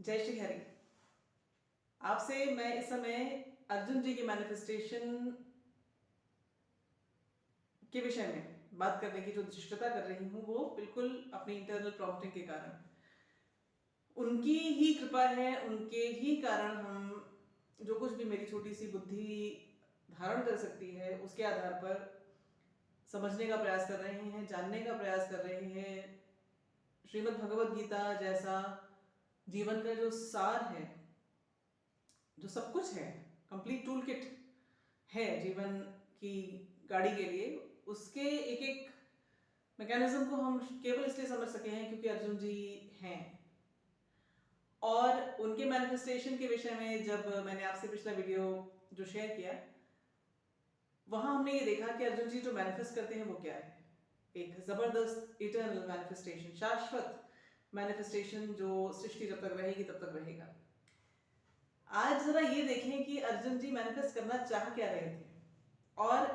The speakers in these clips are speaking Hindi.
जय श्री हरि। आपसे मैं इस समय अर्जुन जी के मैनिफेस्टेशन के विषय में बात करने की जो धृष्टता कर रही हूँ वो बिल्कुल अपनी इंटरनल प्रॉम्प्टिंग के कारण, उनकी ही कृपा है, उनके ही कारण हम जो कुछ भी मेरी छोटी सी बुद्धि धारण कर सकती है उसके आधार पर समझने का प्रयास कर रहे हैं, जानने का प्रयास कर रहे हैं। श्रीमद् भगवद गीता जैसा जीवन का जो सार है, जो सब कुछ है, कंप्लीट टूल किट है जीवन की गाड़ी के लिए, उसके एक एक मैकेनिज्म को हम केवल इसलिए समझ सके हैं क्योंकि अर्जुन जी हैं। और उनके मैनिफेस्टेशन के विषय में जब मैंने आपसे पिछला वीडियो जो शेयर किया, वहां हमने ये देखा कि अर्जुन जी जो मैनिफेस्ट करते हैं वो क्या है। एक जबरदस्त इटर्नल मैनिफेस्टेशन, शाश्वत मैनिफेस्टेशन जो सृष्टि जब तक रहेगी तब तक रहेगा। आज जरा ये देखें कि अर्जुन जी मैनिफेस्ट करना चाह क्या रहे थे और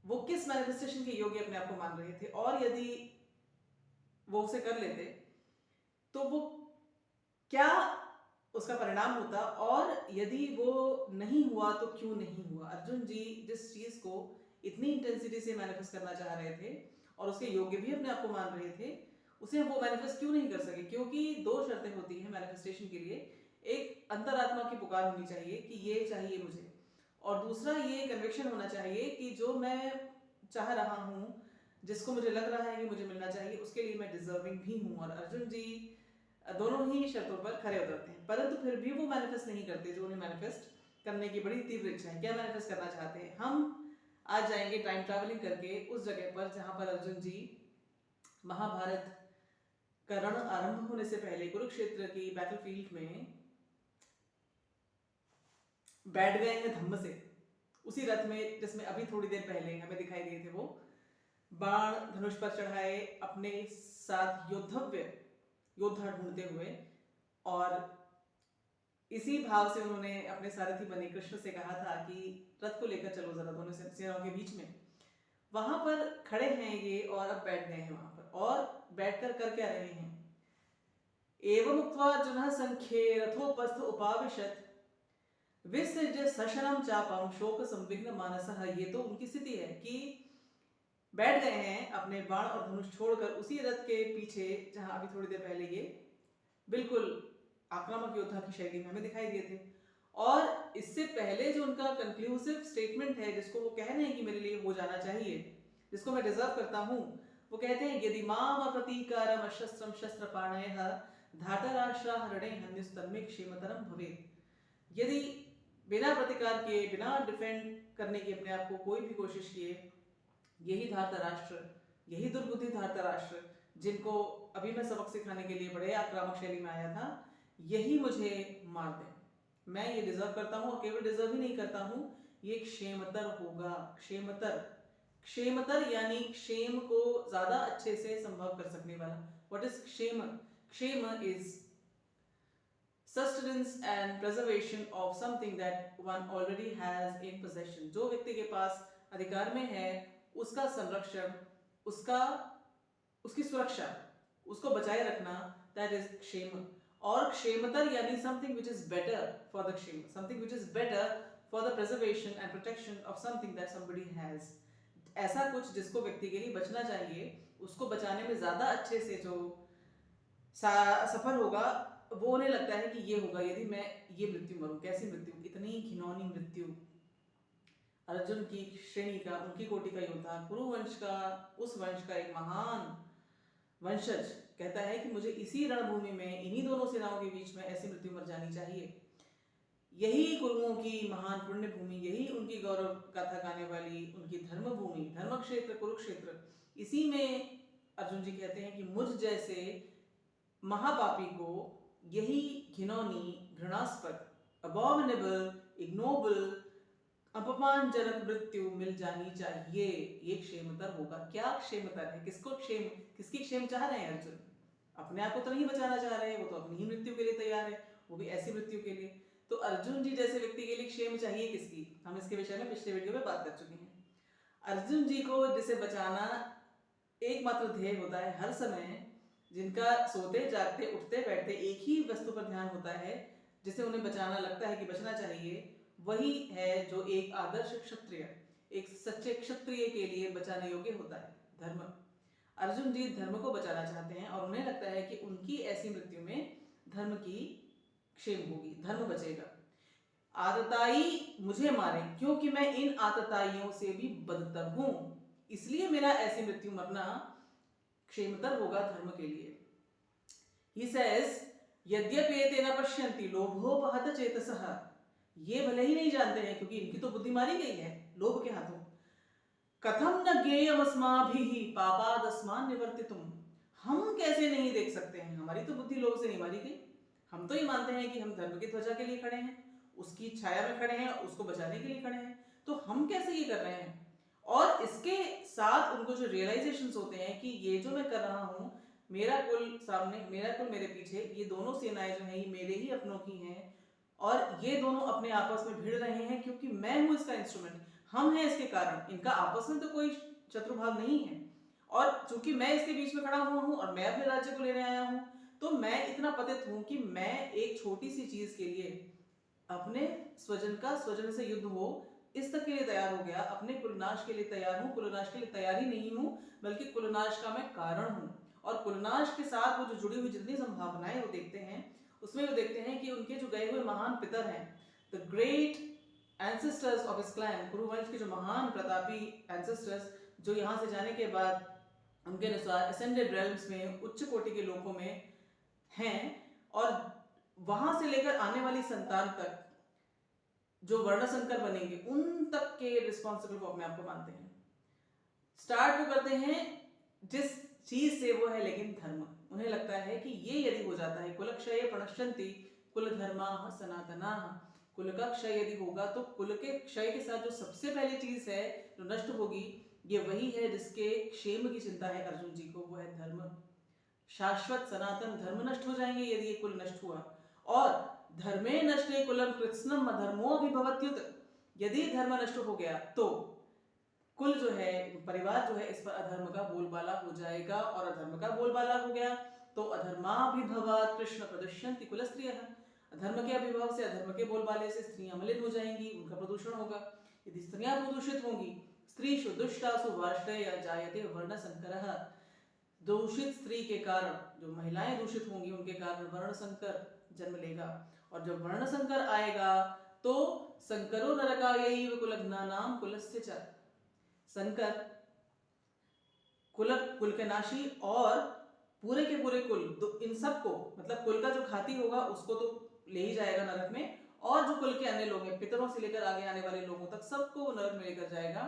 वो किस मैनिफेस्टेशन के योग्य अपने आप को मान रहे थे, और यदि वो उसे कर लेते तो वो क्या उसका परिणाम होता, और यदि वो नहीं हुआ तो क्यों नहीं हुआ। अर्जुन जी जिस चीज को इतनी इंटेंसिटी से मैनिफेस्ट करना चाह रहे थे और उसके योग्य भी अपने आप को मान रहे थे, उसे वो मैनिफेस्ट क्यों नहीं कर सके? क्योंकि दो शर्तें होती हैं मैनिफेस्टेशन के लिए। एक अंतरात्मा की पुकार होनी चाहिए कि ये चाहिए मुझे, और दूसरा ये कन्विक्शन होना चाहिए कि जो मैं चाह रहा हूँ, जिसको मुझे लग रहा है कि मुझे मिलना चाहिए, उसके लिए मैं डिजर्विंग भी हूँ। और अर्जुन जी दोनों ही शर्तों पर खरे उतरते हैं, परंतु फिर भी वो मैनिफेस्ट नहीं करते जो उन्हें मैनिफेस्ट करने की बड़ी तीव्र इच्छा है। क्या मैनिफेस्ट करना चाहते हैं? हम आज जाएंगे टाइम ट्रैवलिंग करके उस जगह पर जहां पर अर्जुन जी महाभारत का रण आरंभ होने से पहले कुरुक्षेत्र की बैटलफील्ड में बैठ गए हैं धम्म से, उसी रथ में जिसमें अभी थोड़ी देर पहले हमें दिखाई दिए थे। वो बाण धनुष पर चढ़ाए अपने साथ योद्धा ढूंढते हुए, और इसी भाव से उन्होंने अपने सारथी बने कृष्ण से कहा था कि रथ को लेकर चलो जरा दोनों सेनाओं के बीच में। वहां पर खड़े हैं ये और अब बैठ गए हैं वहां पर, और बैठकर कर क्या रहे हैं? एवं उक्त्वा अर्जुनः संख्ये रथोपस्थ उपाविशत विसृज सशरम चापम शोक संविघ्न मानसः। ये तो उनकी स्थिति है कि बैठ गए हैं अपने बाण और धनुष छोड़कर उसी रथ के पीछे जहां अभी थोड़ी देर पहले ये बिल्कुल आक्रामक योद्धा की शैली में हमें दिखाई दिए थे। और इससे पहले जो उनका कंक्लूसिव स्टेटमेंट है, जिसको वो कह रहे हैं कि मेरे लिए हो जाना चाहिए, जिसको मैं डिजर्व करता हूं, वो कहते हैं यदि माम प्रतीकारम शस्त्रम शस्त्रपाणयः धातराष्ट्रा हरणे हन्युस्तन्मे क्षेमतरम भवेत्। यदि बिना प्रतिकार के, बिना डिफेंड करने की अपने आप को कोई भी कोशिश किए, यही धातराष्ट्र, यही दुर्बुद्धि धातराष्ट्र, जिनको अभी मैं सबक सिखाने के लिए बड़े आक्रामक शैली में आया था, यही मुझे मार दे। मैं ये डिजर्व करता हूं, और केवल डिजर्व ही नहीं करता हूं, ये क्षेमतर होगा। क्षेमतर, क्षेमतर यानी क्षेम को ज्यादा अच्छे से संभव कर सकने वाला। व्हाट इज क्षेम? क्षेम is sustenance and preservation of something that one already has in possession। जो व्यक्ति के पास अधिकार में है उसका संरक्षण, उसकी सुरक्षा, उसको बचाए रखना, that is क्षेम। और क्षेमतर यानी something which is better for the क्षेम, something which is better for the preservation and protection of something that somebody has। ऐसा कुछ जिसको व्यक्ति के लिए बचना चाहिए, उसको बचाने में ज्यादा अच्छे से जो सफल होगा, वो उन्हें लगता है कि ये होगा यदि मैं ये मृत्यु मरूं। कैसी मृत्यु? इतनी घिनौनी मृत्यु। अर्जुन की श्रेणी का, उनकी कोटि का योद्धा, कुरुवंश का, उस वंश का एक महान वंशज कहता है कि मुझे इसी रणभूमि में, इन्हीं दोनों सेनाओं के बीच में ऐसी मृत्यु मर जानी चाहिए। यही कुरुओं की महान पुण्य भूमि, यही उनकी गौरव गाथा गाने वाली उनकी धर्म भूमि, धर्म क्षेत्र कुरुक्षेत्र, इसी में अर्जुन जी कहते हैं कि मुझ जैसे महापापी को यही घिनौनी, घृणास्पद, अबॉमिनेबल, इग्नोबल, अपमानजनक मृत्यु मिल जानी चाहिए। ये क्षेमतर होगा। क्या क्षेमतर है? किसकी क्षेम चाह रहे हैं अर्जुन? अपने आप को तो नहीं बचाना चाह रहे हैं, वो तो अपनी ही मृत्यु के लिए तैयार है, वो भी ऐसी मृत्यु के लिए। तो अर्जुन जी जैसे व्यक्ति के लिए क्षेम चाहिए किसकी? हम इसके विषय में पिछले वीडियो में बात कर चुके हैं। अर्जुन जी को जिसे बचाना एकमात्र ध्येय होता है हर समय, जिनका सोते जागते उठते बैठते एक ही वस्तु पर ध्यान होता है, जिसे उन्हें बचाना लगता है कि बचना चाहिए, वही है जो एक आदर्श क्षत्रिय, एक सच्चे क्षत्रिय के लिए बचाने योग्य होता है, धर्म। अर्जुन जी धर्म को बचाना चाहते हैं और उन्हें लगता है कि उनकी ऐसी मृत्यु में धर्म की क्षेम होगी, धर्म बचेगा। आतताई मुझे मारे क्योंकि मैं इन आतताइयों से भी बदतर हूं, इसलिए मेरा ऐसी मृत्यु मरना क्षेमतर होगा धर्म के लिए। He says, यद्यपि न पश्यन्ति लोभोपहत चेतसः, ये भले ही नहीं जानते हैं क्योंकि इनकी तो बुद्धि मारी गई है लोभ के हाथों। कथम न ज्ञेयमस्माभिः पापादस्मान् निवर्तितुम्, हम कैसे नहीं देख सकते हैं, हमारी तो बुद्धि लोभ से नहीं मारी गई। हम तो ये मानते हैं कि हम धर्म की ध्वजा के लिए खड़े हैं, उसकी छाया में खड़े हैं, उसको बचाने के लिए खड़े हैं, तो हम कैसे ये कर रहे हैं। और इसके साथ उनको जो रियलाइजेशंस होते हैं कि ये जो मैं कर रहा हूँ, मेरा कुल सामने, मेरा कुल मेरे पीछे, ये दोनों सेनाएं जो हैं ये मेरे ही अपनों की हैं और ये दोनों अपने आपस में भिड़ रहे हैं क्योंकि मैं हूँ इसका इंस्ट्रूमेंट, हम हैं इसके कारण, इनका आपस में तो कोई शत्रुभाव नहीं है। और चूंकि मैं इसके बीच में खड़ा हुआ हूँ और मैं अपने राज्य को लेने आया हूँ, तो मैं इतना पतित हूँ कि मैं एक छोटी सी चीज के लिए अपने स्वजन का स्वजन से युद्ध हो इस तक के लिए तैयार हो गया, अपने कुलनाश के लिए तैयार हूँ, कुलनाश के लिए तैयार ही नहीं हूँ बल्कि कुलनाश का मैं कारण हूँ। और कुलनाश के साथ वो जो जुड़ी हुई जितनी संभावनाएं वो देखते हैं, उसमें वो देखते हैं कि उनके जो गए हुए महान पितर हैं, the great ancestors of his clan, कुरुवंश के जो महान प्रतापी एंसेस्टर्स, जो यहाँ से जाने के बाद उनके अनुसार असेंडेड रेल्म्स में, उच्च कोटि के लोकों में हैं, और वहां से लेकर आने वाली संतान तक जो वर्णशंकर बनेंगे उन तक के रिस्पॉन्सिबल वो अपने आप को मानते हैं। स्टार्ट वो करते हैं जिस चीज से वो है, लेकिन धर्म, उन्हें लगता है कि ये यदि हो जाता है, कुलक्षय प्रणश्यन्ति कुल धर्माः सनातनाः, कुल का क्षय यदि होगा तो कुल के क्षय के साथ जो सबसे पहली चीज है जो नष्ट होगी, ये वही है जिसके क्षेम की चिंता है अर्जुन जी को, वो है धर्म। शाश्वत सनातन धर्म नष्ट हो जाएंगे यदि ये कुल नष्ट हुआ। और धर्मे नष्टे कुलम कृत्स्नम अधर्मो अभिभवत्युत, यदि धर्म नष्ट हो गया तो कुल जो है, परिवार जो है, इस पर अधर्म का बोलबाला हो जाएगा, और अधर्म का बोलबाला हो गया तो अधर्माभिभवात् कृष्ण प्रदुष्यन्ति कुल स्त्रियः, अधर्म के अभिभव से, अधर्म के बोलबाले से स्त्रियां मलिन हो जाएंगी, उनका प्रदूषण होगा। यदि स्त्रियां प्रदूषित होंगी, स्त्रीषु दुष्टासु वार्ष्णेय जायते वर्ण संकरः, दूषित स्त्री के कारण जो महिलाएं दूषित होंगी उनके कारण वर्ण संकर जन्म लेगा, और जब वर्ण संकर आएगा तो संकरो नरकायैव कुलघ्नानां कुलस्य च, संकर कुल के नाशी और पूरे के पूरे कुल, इन सबको, मतलब कुल का जो घाती होगा उसको तो ले ही जाएगा नरक में, और जो कुल के अन्य लोग हैं, पितरों से लेकर आगे आने वाले लोगों तक, सबको नरक में लेकर जाएगा।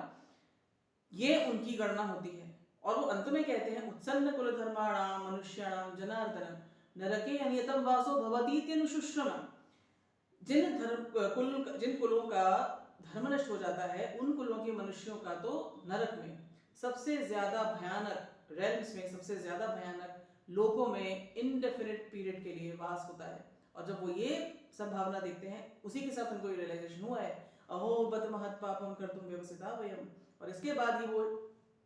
ये उनकी गणना होती है। और वो अंत में कहते हैं, उत्सन्न कुल धर्माणाम मनुष्याणाम जनार्दन नरके अनियतम वासो भवतीत्यनुशुश्रम, जिन कुलों का धर्म नष्ट हो जाता है, उन कुलों के मनुष्यों का तो नरक में सबसे ज्यादा भयानक रेल्म्स में, सबसे ज्यादा भयानक लोकों में इनडेफिनिट पीरियड के लिए वास होता है। और जब वो ये संभावना देखते हैं, उसी के साथ उनको ये रियलाइजेशन हुआ है, अहो बत महत् पापम कर्तुम व्यवसिता वयम, और इसके बाद ही वो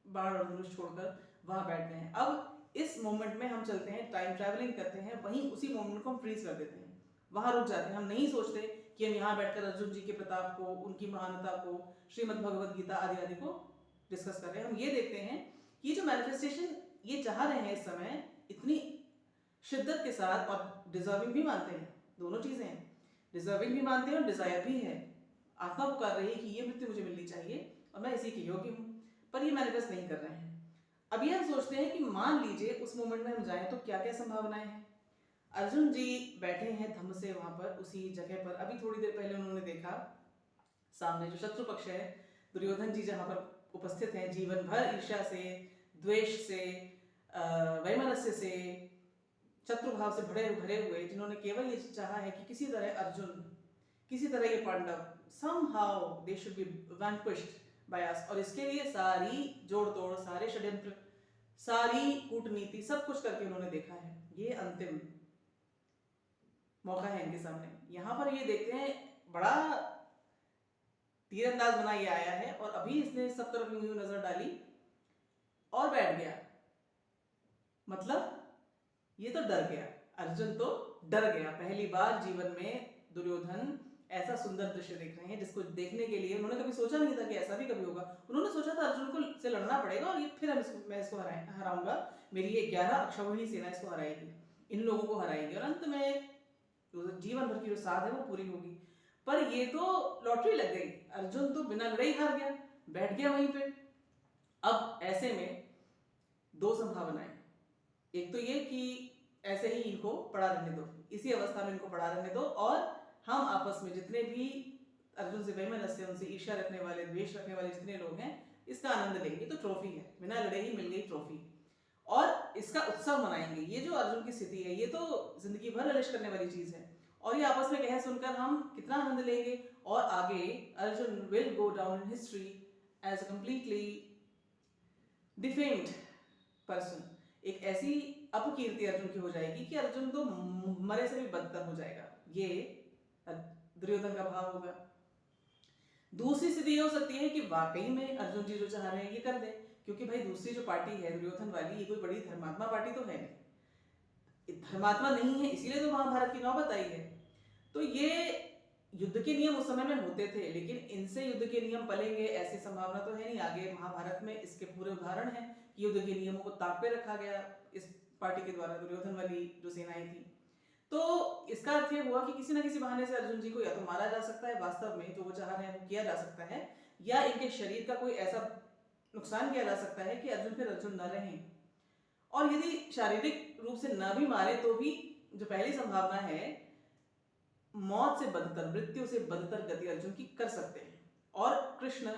बाण और धनुष छोड़कर वहां बैठते हैं। अब इस मोमेंट में हम चलते हैं, टाइम ट्रैवलिंग करते हैं, वहीं उसी मोमेंट को हम फ्रीज कर देते हैं, वहां रुक जाते हैं। हम नहीं सोचते कि हम यहाँ बैठकर अर्जुन जी के प्रताप को, उनकी महानता को, श्रीमद् भगवद गीता आदि आदि को डिस्कस कर रहे हैं। हम ये देखते हैं कि जो मैनिफेस्टेशन ये चाह रहे हैं इस समय इतनी शिद्दत के साथ, और डिजर्विंग भी मानते हैं, दोनों चीजें हैं, डिजर्विंग भी मानते हैं और डिजायर भी है, आत्मा पुकार रही है कि ये मृत्यु मुझे मिलनी चाहिए और मैं इसी के योग्य हूँ, पर ये मैनिफेस्ट नहीं कर रहे हैं। अभी हम सोचते हैं कि मान लीजिए उस मोमेंट में हम जाएं तो क्या क्या संभावनाएं हैं। अर्जुन जी बैठे हैं धम्म से वहां पर, उसी जगह पर। अभी थोड़ी देर पहले उन्होंने देखा सामने जो शत्रु पक्ष है, दुर्योधन जी जहां पर उपस्थित हैं, जीवन भर ईर्ष्या से, द्वेष से, वैमनस्य से, शत्रु भाव से भरे हुए, जिन्होंने केवल ये चाहा है कि किसी तरह अर्जुन, किसी तरह ये Pandav somehow they should be vanquished by us, और इसके लिए सारी जोड़ तोड़, सारे षड्यंत्र, सारी कूटनीति, सब कुछ करके उन्होंने देखा है। ये अंतिम मौका है इनके सामने। यहाँ पर ये देखते हैं बड़ा तीरंदाज बना ये आया है, और अभी इसने सब तरफ यूं नजर डाली और बैठ गया। मतलब ये तो डर गया, अर्जुन तो डर गया। पहली बार जीवन में दुर्योधन ऐसा सुंदर दृश्य देख रहे हैं जिसको देखने के लिए उन्होंने कभी सोचा नहीं था कि ऐसा भी कभी होगा। उन्होंने सोचा था अर्जुन को से लड़ना पड़ेगा और ये फिर मैं इसको हराऊंगा, मेरी ये 11 अक्षौहिणी सेना इसको हराएगी, इन लोगों को हराएगी और अंत में जीवन भर की जो साध है वो पूरी होगी। पर ये तो लॉटरी लग गई, अर्जुन तो बिना लड़ाई हार गया, बैठ गया वहीं पे। अब ऐसे में दो संभावनाएं, एक तो ये कि ऐसे ही इनको पड़ा रहने दो, इसी अवस्था में इनको पड़ा रहने दो और हम आपस में जितने भी अर्जुन से वैमनस्य, उनसे ईर्ष्या रखने वाले, द्वेष रखने वाले जितने लोग हैं इसका आनंद लेंगे। तो ट्रॉफी है, बिना लड़े ही मिल गई ट्रॉफी और इसका उत्सव मनाएंगे। ये जो अर्जुन की स्थिति है ये तो जिंदगी भर रिलिश करने वाली चीज है और ये आपस में कह सुनकर हम कितना आनंद लेंगे। और आगे Arjun will go down in history as a completely defamed person. एक ऐसी अपकीर्ति अर्जुन की हो जाएगी कि अर्जुन तो मरे से भी बदतर हो जाएगा। ये दुर्योधन का भाव होगा। दूसरी स्थिति ये हो सकती है कि वाकई में अर्जुन जी जो चाह रहे हैं ये कर दें, क्योंकि भाई दूसरी जो पार्टी है दुर्योधन वाली, ये कोई बड़ी धर्मात्मा पार्टी तो है नहीं, धर्मात्मा नहीं है, इसीलिए तो महाभारत की नौबत आई है। तो ये युद्ध के नियम उस समय में होते थे, लेकिन इनसे युद्ध के नियम पलेंगे ऐसी संभावना तो है नहीं। आगे महाभारत में इसके पूरे उदाहरण हैं कि युद्ध के नियमों को ताक पे रखा गया इस पार्टी के द्वारा, दुर्योधन वाली जो सेनाएं थी। तो इसका अर्थ ये हुआ कि किसी ना किसी बहाने से अर्जुन जी को या तो मारा जा सकता है, वास्तव में जो वो चाह रहे हैं वो किया जा सकता है, या इनके शरीर का कोई ऐसा नुकसान किया जा सकता है कि अर्जुन फिर अर्जुन न रहें। और यदि शारीरिक रूप से न भी मारे तो भी जो पहली संभावना है, मौत से बदतर, मृत्यु से बदतर गति अर्जुन की कर सकते हैं। और कृष्ण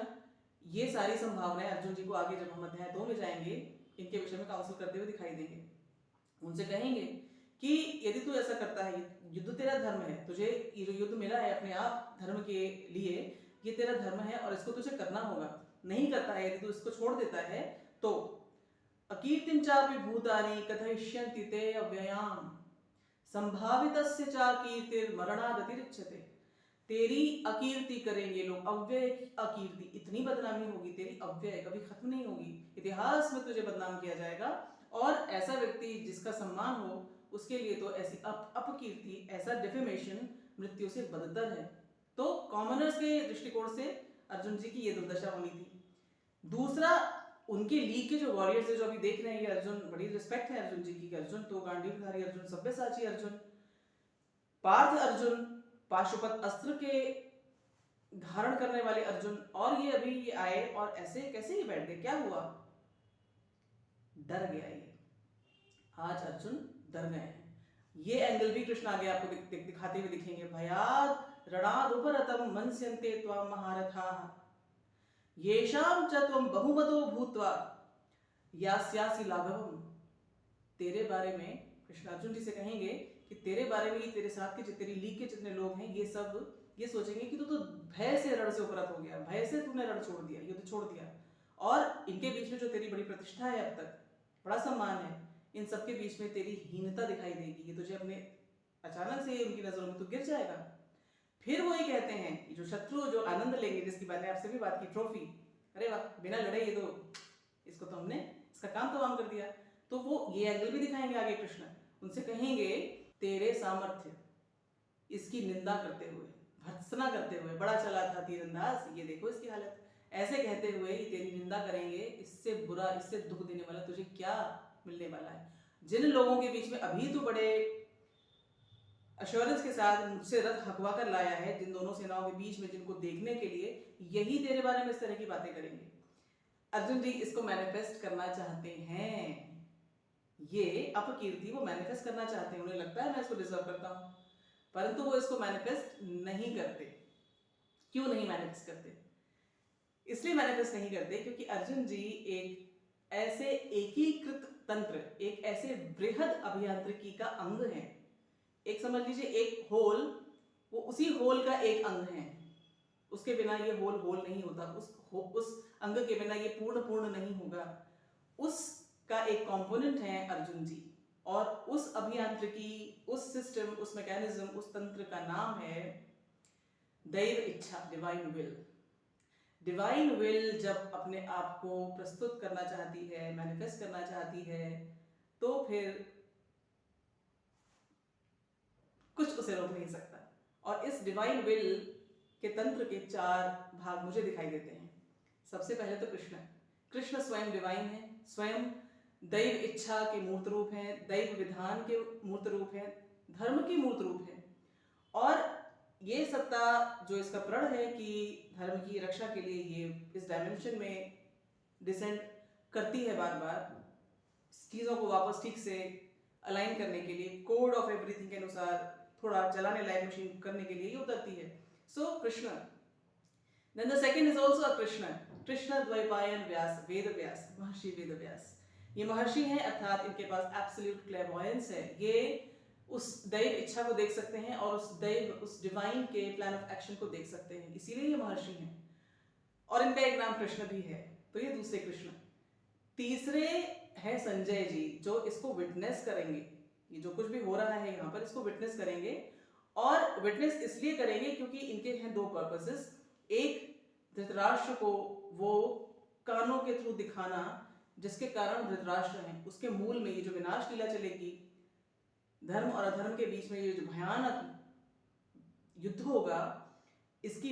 ये सारी संभावनाएं अर्जुन जी को आगे जब हम अध्याय 2 में जाएंगे इनके विषय में काउंसिल करते हुए दिखाई देंगे। उनसे कहेंगे कि यदि तू ऐसा करता है, युद्ध तेरा धर्म है, तुझे ये जो युद्ध मिला है अपने आप धर्म के लिए, ये तेरा धर्म है और इसको तुझे करना होगा। नहीं करता है, यदि तू इसको छोड़ देता है तो अकीर्तिं चापि भूतानि कथयिष्यन्ति ते अव्ययाम संभावितस्य च कीर्तिर्मरणागतिरिच्यते। तेरी अकीर्ति करेंगे लोग, अव्यय अकीर्ति, इतनी बदनामी होगी तेरी, अव्यय कभी खत्म नहीं होगी, इतिहास में तुझे बदनाम किया जाएगा। और ऐसा व्यक्ति जिसका सम्मान हो उसके लिए तो ऐसी अपकीर्ति, ऐसा डिफेमेशन मृत्यु से बदतर है। तो कॉमनर्स के दृष्टिकोण से अर्जुन जी की ये दुर्दशा होनी थी। दूसरा, उनके लीग के जो वॉरियर्स है जो अभी देख रहे हैं, ये अर्जुन, बड़ी रिस्पेक्ट है अर्जुन जी की, अर्जुन तो गांडीवधारी अर्जुन, सव्यसाची अर्जुन, पार्थ अर्जुन, पाशुपत अस्त्र के धारण करने वाले अर्जुन, और ये अभी ये आए और ऐसे कैसे ये बैठ गए, क्या हुआ? डर गया ये। आज अर्जुन डर गए हैं। ये एंगल भी कृष्ण आगे आपको दिखाते हुए दिखेंगे। भयाद रणादुपरतम मनस्यन्ते त्वां महारथाः येषां च त्वं बहुमतो भूत्वा यास्यासि लाघवम्। तेरे बारे में कृष्ण अर्जुन जी से कहेंगे कि तेरे बारे में, तेरे साथ के तेरी लीग के जितने लोग हैं ये सब ये सोचेंगे कि तू तो भय से रण से उपरत हो गया, भय से तूने रण छोड़ दिया, युद्ध छोड़ दिया। और इनके बीच में जो तेरी बड़ी प्रतिष्ठा है, अब तक बड़ा सम्मान है, इन सबके बीच में तेरी हीनता दिखाई देगी। ये तुझे अपने अचानक से उनकी नजरों में तू गिर जाएगा। फिर वो ये कहते हैं कि जो शत्रु जो आनंद लेंगे, जिसकी मैंने आपसे भी बात की, ट्रॉफी, अरे वाह, बिना लड़े ये तो, इसको तो हमने इसका काम तमाम कर दिया। तो वो ये एंगल भी दिखाएंगे आगे कृष्ण। उनसे कहेंगे तेरे सामर्थ्य, इसकी निंदा करते हुए, भर्त्सना करते हुए, बड़ा चला था तीरंदाज, ये देखो इसकी हालत, ऐसे कहते हुए तेरी निंदा करेंगे। इससे बुरा, इससे दुख देने वाला तुझे क्या मिलने वाला है? जिन लोगों के बीच में अभी तो बड़े अश्योरेंस के साथ मुझसे रथ हकवा कर लाया है, जिन दोनों सेनाओं के बीच में, जिनको देखने के लिए, यही तेरे बारे में इस तरह की बातें करेंगे। अर्जुन जी इसको मैनिफेस्ट करना चाहते हैं, ये अपकीर्ति वो मैनिफेस्ट करना चाहते हैं। उन्हें लगता है मैं इसको डिजर्व करता हूं, परंतु वो इसको मैनिफेस्ट नहीं करते। क्यों नहीं मैनिफेस्ट करते? इसलिए मैनिफेस्ट नहीं करते क्योंकि अर्जुन जी एक ऐसे एकीकृत तंत्र, एक ऐसे बृहद अभियांत्रिकी का अंग है। एक समझ लीजिए, एक होल, वो उसी होल का एक अंग है। उसके बिना ये होल होल नहीं होता, उस अंग के बिना ये पूर्ण नहीं होगा। उसका एक कंपोनेंट है अर्जुन जी, और उस अभियांत्रिकी, उस सिस्टम, उस मैकेनिज्म, उस तंत्र का नाम है दैव इच्छा, डिवाइन विल। डिवाइन विल जब अपने आप को प्रस्तुत करना चाहती है, मैनिफेस्ट करना चाहती है, तो फिर उसे रोक नहीं सकता। और इस डिवाइन विल के तंत्र के 4 भाग मुझे दिखाई देते हैं। सबसे पहले तो कृष्ण स्वयं डिवाइन है, स्वयं दैव इच्छा के मूर्त रूप है, दैव विधान के मूर्त रूप है, धर्म की मूर्त रूप है। और ये सत्ता जो इसका प्रण है कि धर्म की रक्षा के लिए ये इस डायमेंशन में डिसेंड करती है, बार बार चीज़ों को वापस ठीक से अलाइन करने के लिए, कोड ऑफ एवरीथिंग के अनुसार थोड़ा चलाने लायक मशीन करने के लिए ये उतरती है। So Krishna. Then the second is also a Krishna Dwaipayana Vyasa, Ved Vyasa, Maharshi Ved व्यास। ये महर्षि हैं, अर्थात इनके पास एब्सोल्यूट क्लैरवॉयंस है। ये उस दैव इच्छा को देख सकते हैं और उस डिवाइन के प्लान ऑफ एक्शन को देख सकते हैं, इसीलिए ये महर्षि हैं। और इनका एक नाम कृष्ण भी है। तो ये दूसरे कृष्ण। तीसरे है संजय जी, जो इसको विटनेस करेंगे। ये जो कुछ भी हो रहा है यहाँ पर, इसको विटनेस करेंगे। और विटनेस इसलिए करेंगे क्योंकि इनके हैं 2 पर्पसेस। एक, धृतराष्ट्र को वो कानों के थ्रू दिखाना जिसके कारण धृतराष्ट्र हैं, उसके मूल में ये जो विनाश लीला चलेगी, धर्म और अधर्म के बीच में ये जो भयानक युद्ध होगा, इसकी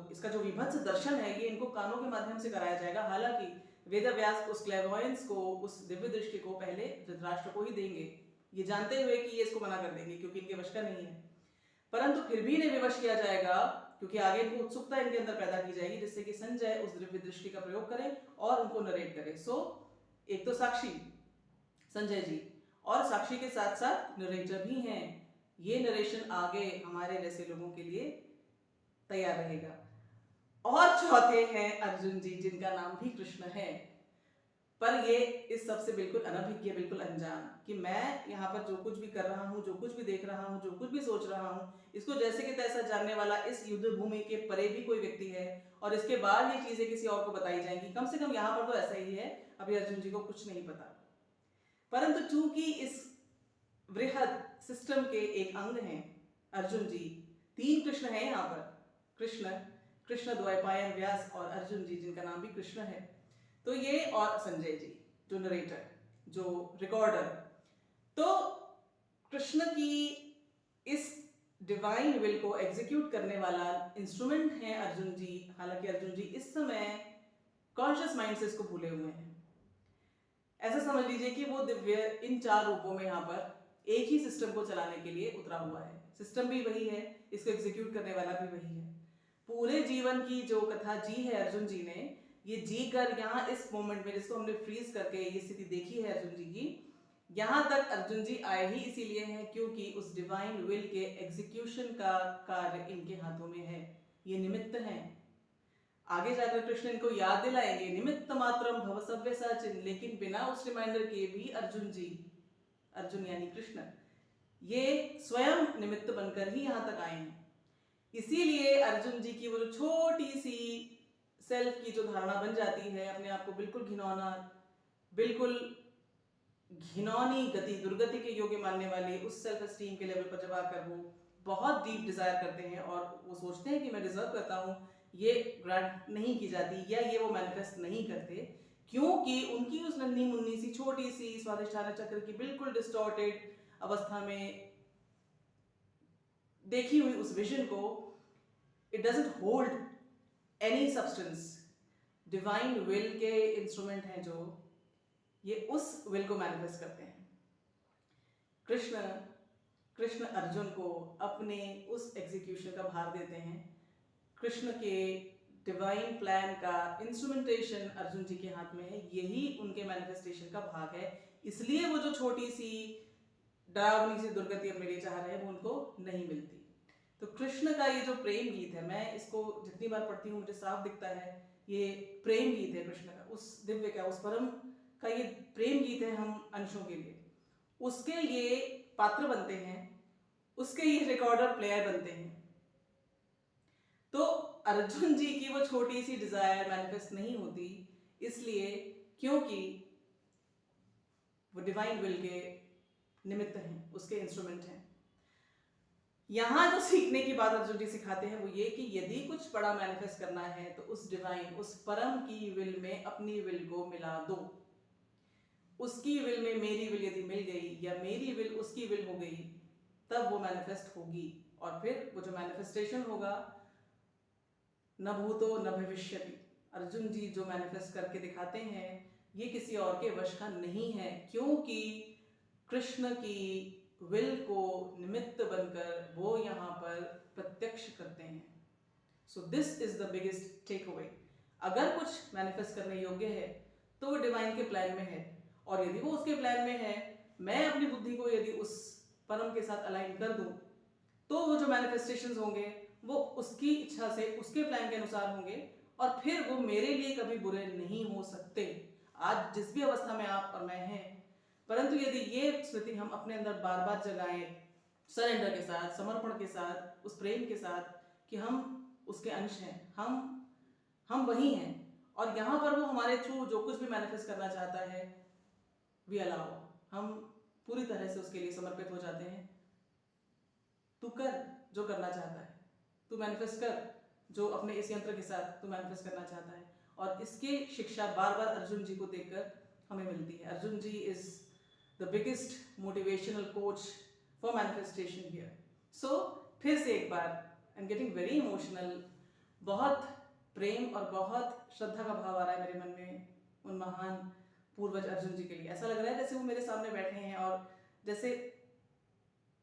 इसका जो विभत्स दर्शन है, ये इनको कानों के माध्यम से कराया जाएगा। हालांकि वेदव्यास उस क्लैरवॉयंस को, उस दिव्य दृष्टि को पहले धृतराष्ट्र को ही देंगे, ये जानते हुए कि ये इसको मना कर देंगे क्योंकि इनके वश का नहीं है। परंतु फिर भी इन्हें विवश किया जाएगा क्योंकि आगे इनको उत्सुकता इनके अंदर पैदा की जाएगी, जिससे कि संजय उस दिव्य दृष्टि का प्रयोग करें और उनको नरेट करें। सो एक तो साक्षी संजय जी, और साक्षी के साथ साथ नरेटर भी हैं। ये नरेशन आगे हमारे जैसे लोगों के लिए तैयार रहेगा। और चौथे हैं अर्जुन जी, जिनका नाम भी कृष्ण है, पर ये इस सबसे बिल्कुल अनभिज्ञ, बिल्कुल अनजान कि मैं यहाँ पर जो कुछ भी कर रहा हूँ, जो कुछ भी देख रहा हूँ, जो कुछ भी सोच रहा हूँ, इसको जैसे कि तैसा जानने वाला इस युद्ध भूमि के परे भी कोई व्यक्ति है, और इसके बाद ये चीजें किसी और को बताई जाएंगी। कम से कम यहाँ पर तो ऐसा ही है, अभी अर्जुन जी को कुछ नहीं पता। परंतु चूंकि इस वृहद सिस्टम के एक अंग हैं अर्जुन जी, 3 कृष्ण हैं यहाँ पर, कृष्ण द्वैपायन व्यास और अर्जुन जी, जिनका नाम भी कृष्ण है। तो ये, और संजय जी जो नरेटर, जो रिकॉर्डर। तो कृष्ण की इस डिवाइन विल को एग्जीक्यूट करने वाला इंस्ट्रूमेंट है अर्जुन जी। हालांकि अर्जुन जी इस समय कॉन्शियस माइंड से इसको भूले हुए हैं। ऐसा समझ लीजिए कि वो दिव्य इन 4 रूपों में यहाँ पर एक ही सिस्टम को चलाने के लिए उतरा हुआ है। सिस्टम भी वही है, इसको एग्जीक्यूट करने वाला भी वही है। पूरे जीवन की जो कथा जी है अर्जुन जी ने, ये जी कर यहाँ इस मोमेंट में, जिसको हमने फ्रीज करके ये स्थिति देखी है अर्जुन जी की, यहाँ तक अर्जुन जी आए ही इसीलिए हैं क्योंकि उस डिवाइन विल के एग्जीक्यूशन का कार्य इनके हाथों में है। ये निमित्त हैं। आगे जाकर कृष्ण इनको याद दिलाएंगे, निमित्त मात्रम भव सव्यसाचिन, लेकिन बिना उस रिमाइंडर के भी अर्जुन जी, अर्जुन यानी कृष्ण, ये स्वयं निमित्त बनकर ही यहाँ तक आए हैं। इसीलिए अर्जुन जी की वो जो छोटी सी सेल्फ की जो धारणा बन जाती है, अपने आप को बिल्कुल घिनौना, बिल्कुल घिनौनी गति, दुर्गति के योग्य मानने वाले उस सेल्फ एस्टीम के लेवल पर जब आकर वो बहुत डीप डिजायर करते हैं और वो सोचते हैं कि मैं डिजर्व करता हूँ, ये ग्रांट नहीं की जाती या ये वो मैनिफेस्ट नहीं करते, क्योंकि उनकी उस नन्ही मुन्नी सी छोटी सी स्वाधिष्ठान चक्र की बिल्कुल डिस्टॉर्टेड अवस्था में देखी हुई उस विजन को, it doesn't hold any substance. Divine will के इंस्ट्रूमेंट हैं जो ये उस विल को मैनिफेस्ट करते हैं। कृष्ण अर्जुन को अपने उस एग्जीक्यूशन का भार देते हैं। कृष्ण के डिवाइन प्लान का इंस्ट्रूमेंटेशन अर्जुन जी के हाथ में है, यही उनके मैनिफेस्टेशन का भाग है। इसलिए वो जो छोटी सी डरावनी सी दुर्गति अपने लिए चाह रहे हैं वो उनको नहीं मिलती। तो कृष्ण का ये जो प्रेम गीत है, मैं इसको जितनी बार पढ़ती हूँ मुझे साफ दिखता है ये प्रेम गीत है कृष्ण का, उस दिव्य का, उस परम का ये प्रेम गीत है हम अंशों के लिए। उसके ये पात्र बनते हैं, उसके ये रिकॉर्डर प्लेयर बनते हैं। तो अर्जुन जी की वो छोटी सी डिजायर मैनिफेस्ट नहीं होती इसलिए क्योंकि वो डिवाइन विल के निमित्त हैं, उसके इंस्ट्रूमेंट हैं। यहाँ जो सीखने की बात अर्जुन जी सिखाते हैं वो ये कि यदि कुछ बड़ा मैनिफेस्ट करना है तो उस डिवाइन, उस परम की विल में अपनी विल को मिला दो। उसकी विल में मेरी विल यदि मिल गई या मेरी विल उसकी विल हो गई, तब वो मैनिफेस्ट होगी। और फिर वो जो मैनिफेस्टेशन होगा, न भूतो न भविष्यति, अर्जुन जी जो मैनिफेस्ट करके दिखाते हैं ये किसी और के वश का नहीं है, क्योंकि कृष्ण की विल को निमित्त बनकर वो यहाँ पर प्रत्यक्ष करते हैं। So this is the biggest takeaway. अगर कुछ मैनिफेस्ट करने योग्य है तो वो डिवाइन के प्लान में है, और यदि वो उसके प्लान में है, मैं अपनी बुद्धि को यदि उस परम के साथ अलाइन कर दूं, तो वो जो मैनिफेस्टेशंस होंगे वो उसकी इच्छा से उसके प्लान के अनुसार होंगे, और फिर वो मेरे लिए कभी बुरे नहीं हो सकते। आज जिस भी अवस्था में आप और मैं हैं, परंतु यदि ये स्मृति हम अपने अंदर बार बार जगाएं, सरेंडर के साथ, समर्पण के साथ, उस प्रेम के साथ कि हम उसके अंश हैं, हम वही हैं, और यहाँ पर वो हमारे थ्रू जो कुछ भी मैनिफेस्ट करना चाहता है, वी अलाउ, हम पूरी तरह से उसके लिए समर्पित हो जाते हैं। तू कर जो करना चाहता है, तू मैनिफेस्ट कर जो अपने इस यंत्र के साथ तू मैनिफेस्ट करना चाहता है। और इसकी शिक्षा बार बार अर्जुन जी को देखकर हमें मिलती है। Arjun ji is the biggest motivational coach for manifestation here. So फिर से एक बार I am getting very emotional, बहुत प्रेम और बहुत श्रद्धा का भाव आ रहा है मेरे मन में उन महान पूर्वज अर्जुन जी के लिए। ऐसा लग रहा है जैसे वो मेरे सामने बैठे हैं और जैसे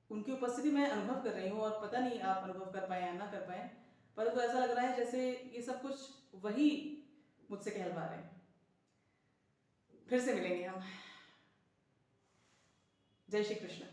उनकी उपस्थिति मैं अनुभव कर रही हूँ, और पता नहीं आप अनुभव कर पाए या ना कर पाए, परंतु ऐसा लग रहा है जैसे ये सब कुछ वही मुझसे कहलवा रहे हैं। फिर से मिलेंगे हम। जय श्री कृष्ण।